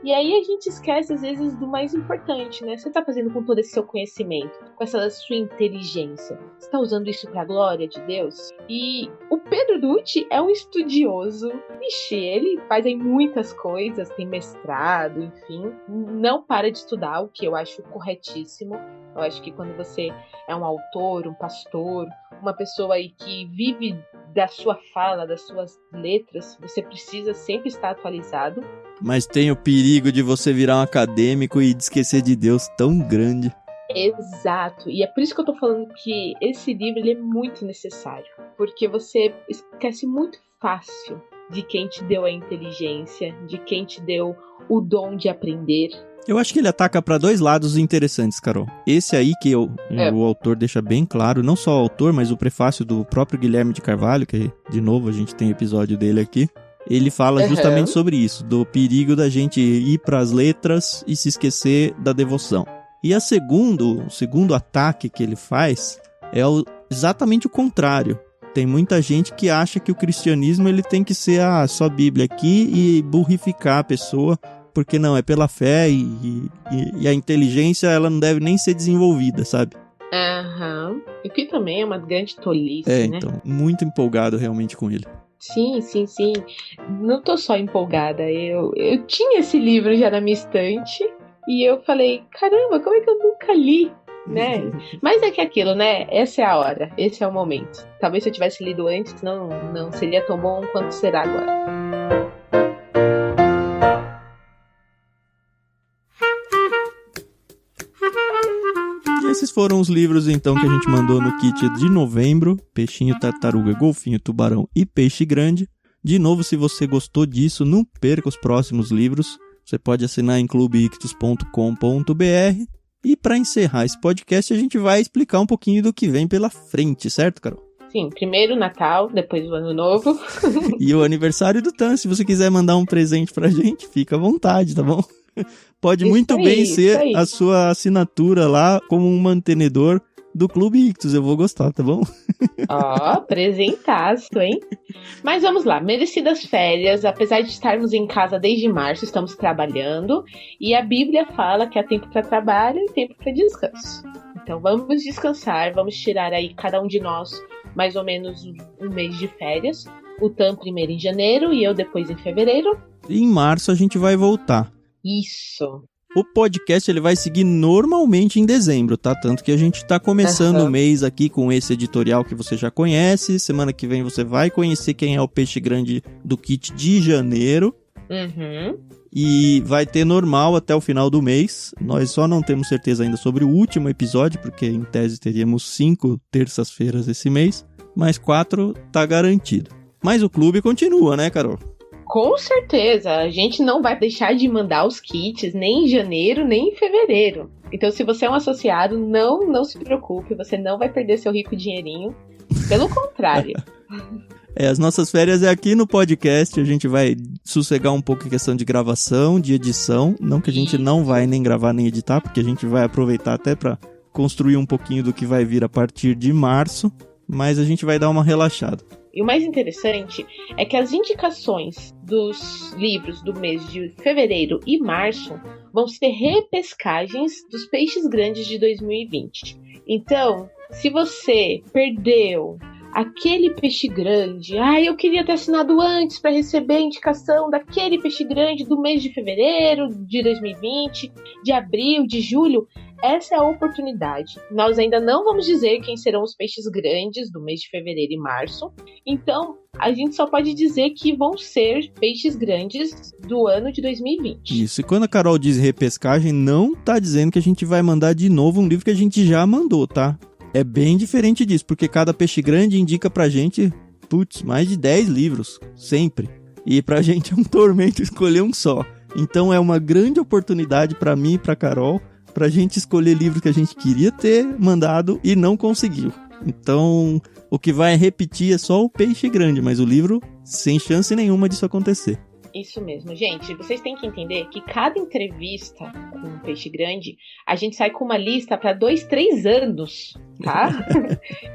Speaker 2: E aí a gente esquece, às vezes, do mais importante, né? Você tá fazendo com todo esse seu conhecimento, com essa sua inteligência. Você tá usando isso pra glória de Deus? E o Pedro Dutti é um estudioso. Ixi, ele faz aí muitas coisas, tem mestrado, enfim. Não para de estudar, o que eu acho corretíssimo. Eu acho que quando você é um autor, um pastor, uma pessoa aí que vive da sua fala, das suas letras, você precisa sempre estar atualizado.
Speaker 1: Mas tem o perigo de você virar um acadêmico e de esquecer de Deus tão grande.
Speaker 2: Exato, e é por isso que eu tô falando que esse livro ele é muito necessário, porque você esquece muito fácil de quem te deu a inteligência, de quem te deu o dom de aprender. Eu
Speaker 1: acho que ele ataca para dois lados interessantes, Carol. Esse aí que o autor deixa bem claro, não só o autor, mas o prefácio do próprio Guilherme de Carvalho, que de novo a gente tem episódio dele aqui. Ele fala justamente sobre isso, do perigo da gente ir para as letras e se esquecer da devoção. E o segundo ataque que ele faz é exatamente o contrário. Tem muita gente que acha que o cristianismo ele tem que ser só Bíblia aqui e burrificar a pessoa, porque não, é pela fé e a inteligência ela não deve nem ser desenvolvida, sabe?
Speaker 2: O que também é uma grande tolice, né?
Speaker 1: Então, muito empolgado realmente com ele.
Speaker 2: Sim. Não tô só empolgada. Eu tinha esse livro já na minha estante e eu falei, caramba, como é que eu nunca li, né? Mas é que aquilo, né? Essa é a hora, esse é o momento. Talvez se eu tivesse lido antes, não seria tão bom quanto será agora.
Speaker 1: Esses foram os livros, então, que a gente mandou no kit de novembro. Peixinho, Tartaruga, Golfinho, Tubarão e Peixe Grande. De novo, se você gostou disso, não perca os próximos livros. Você pode assinar em clubeictus.com.br. E para encerrar esse podcast, a gente vai explicar um pouquinho do que vem pela frente, certo, Carol?
Speaker 2: Sim, primeiro o Natal, depois o Ano Novo.
Speaker 1: E o aniversário do Tan. Se você quiser mandar um presente pra gente, fica à vontade, tá bom? Pode muito bem ser a sua assinatura lá como um mantenedor do Clube Ictus. Eu vou gostar, tá bom?
Speaker 2: Presentaço, hein? Mas vamos lá, merecidas férias. Apesar de estarmos em casa desde março, estamos trabalhando. E a Bíblia fala que há tempo para trabalho e tempo para descanso. Então vamos descansar, vamos tirar aí cada um de nós mais ou menos um mês de férias. O Tan primeiro em janeiro e eu depois em fevereiro.
Speaker 1: E em março a gente vai voltar.
Speaker 2: Isso.
Speaker 1: O podcast ele vai seguir normalmente em dezembro, tá? Tanto que a gente tá começando o mês aqui com esse editorial que você já conhece. Semana que vem você vai conhecer quem é o Peixe Grande do kit de janeiro. E vai ter normal até o final do mês. Nós só não temos certeza ainda sobre o último episódio, porque em tese teríamos 5 terças-feiras esse mês. Mas 4 tá garantido. Mas o clube continua, né, Carol?
Speaker 2: Com certeza, a gente não vai deixar de mandar os kits nem em janeiro, nem em fevereiro. Então, se você é um associado, não se preocupe, você não vai perder seu rico dinheirinho. Pelo contrário.
Speaker 1: As nossas férias é aqui no podcast, a gente vai sossegar um pouco em questão de gravação, de edição. Não que a gente não vai nem gravar nem editar, porque a gente vai aproveitar até para construir um pouquinho do que vai vir a partir de março. Mas a gente vai dar uma relaxada.
Speaker 2: E o mais interessante é que as indicações dos livros do mês de fevereiro e março vão ser repescagens dos Peixes Grandes de 2020. Então, se você perdeu aquele peixe grande, eu queria ter assinado antes para receber a indicação daquele peixe grande do mês de fevereiro de 2020, de abril, de julho. Essa é a oportunidade. Nós ainda não vamos dizer quem serão os peixes grandes do mês de fevereiro e março. Então, a gente só pode dizer que vão ser peixes grandes do ano de 2020.
Speaker 1: Isso, e quando a Carol diz repescagem, não tá dizendo que a gente vai mandar de novo um livro que a gente já mandou, tá? É bem diferente disso, porque cada peixe grande indica pra gente, mais de 10 livros, sempre. E pra gente é um tormento escolher um só. Então é uma grande oportunidade pra mim e pra Carol, pra gente escolher livros que a gente queria ter mandado e não conseguiu. Então, o que vai repetir é só o peixe grande, mas o livro sem chance nenhuma disso acontecer.
Speaker 2: Isso mesmo, gente. Vocês têm que entender que cada entrevista com um peixe grande, a gente sai com uma lista para 2, 3 anos, tá?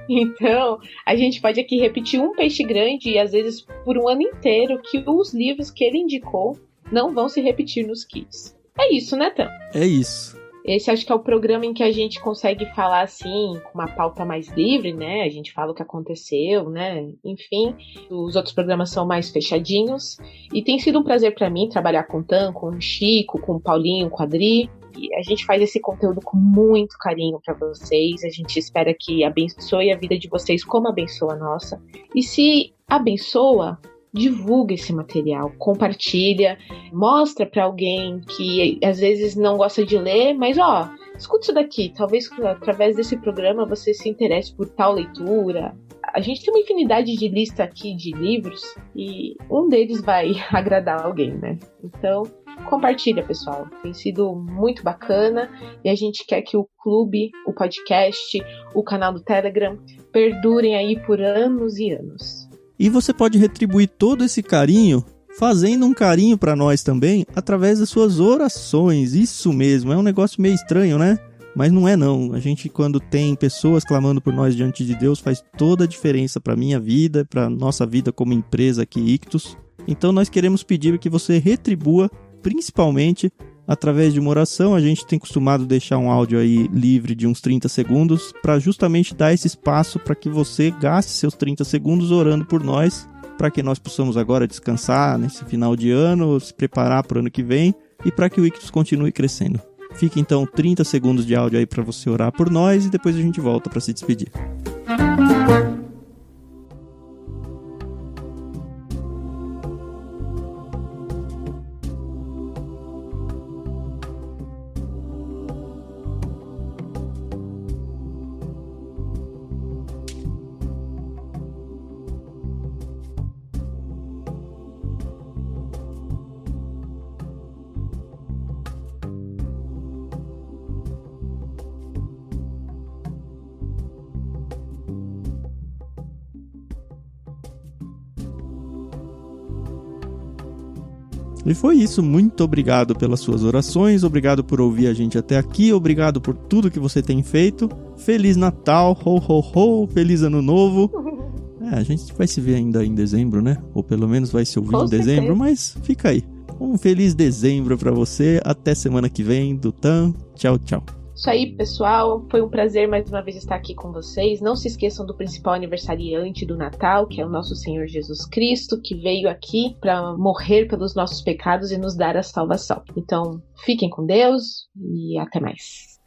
Speaker 2: Então, a gente pode aqui repetir um peixe grande e às vezes por um ano inteiro que os livros que ele indicou não vão se repetir nos kits. É isso, né, Tam?
Speaker 1: É isso.
Speaker 2: Esse acho que é o programa em que a gente consegue falar assim, com uma pauta mais livre, né? A gente fala o que aconteceu, né? Enfim, os outros programas são mais fechadinhos. E tem sido um prazer para mim trabalhar com o Tam, com o Chico, com o Paulinho, com a Adri. E a gente faz esse conteúdo com muito carinho para vocês. A gente espera que abençoe a vida de vocês como abençoa a nossa. E se abençoa, divulga esse material, compartilha, mostra para alguém que às vezes não gosta de ler, mas escuta isso daqui, talvez através desse programa você se interesse por tal leitura. A gente tem uma infinidade de lista aqui de livros e um deles vai agradar alguém, né? Então, compartilha, pessoal. Tem sido muito bacana e a gente quer que o clube, o podcast, o canal do Telegram perdurem aí por anos e anos.
Speaker 1: E você pode retribuir todo esse carinho fazendo um carinho para nós também através das suas orações. Isso mesmo, é um negócio meio estranho, né? Mas não é não. A gente, quando tem pessoas clamando por nós diante de Deus, faz toda a diferença para minha vida, para nossa vida como empresa aqui, Ictus. Então nós queremos pedir que você retribua, principalmente através de uma oração. A gente tem costumado deixar um áudio aí livre de uns 30 segundos para justamente dar esse espaço para que você gaste seus 30 segundos orando por nós, para que nós possamos agora descansar nesse final de ano, se preparar para o ano que vem e para que o Ictus continue crescendo. Fica então 30 segundos de áudio aí para você orar por nós e depois a gente volta para se despedir. E foi isso, muito obrigado pelas suas orações, obrigado por ouvir a gente até aqui, obrigado por tudo que você tem feito. Feliz Natal, ho ho ho, feliz Ano Novo. A gente vai se ver ainda em dezembro, né? Ou pelo menos vai se ouvir em dezembro, mas fica aí. Um feliz dezembro pra você, até semana que vem, do Tam, tchau, tchau.
Speaker 2: Isso aí, pessoal, foi um prazer mais uma vez estar aqui com vocês. Não se esqueçam do principal aniversariante do Natal, que é o nosso Senhor Jesus Cristo, que veio aqui para morrer pelos nossos pecados e nos dar a salvação. Então, fiquem com Deus e até mais.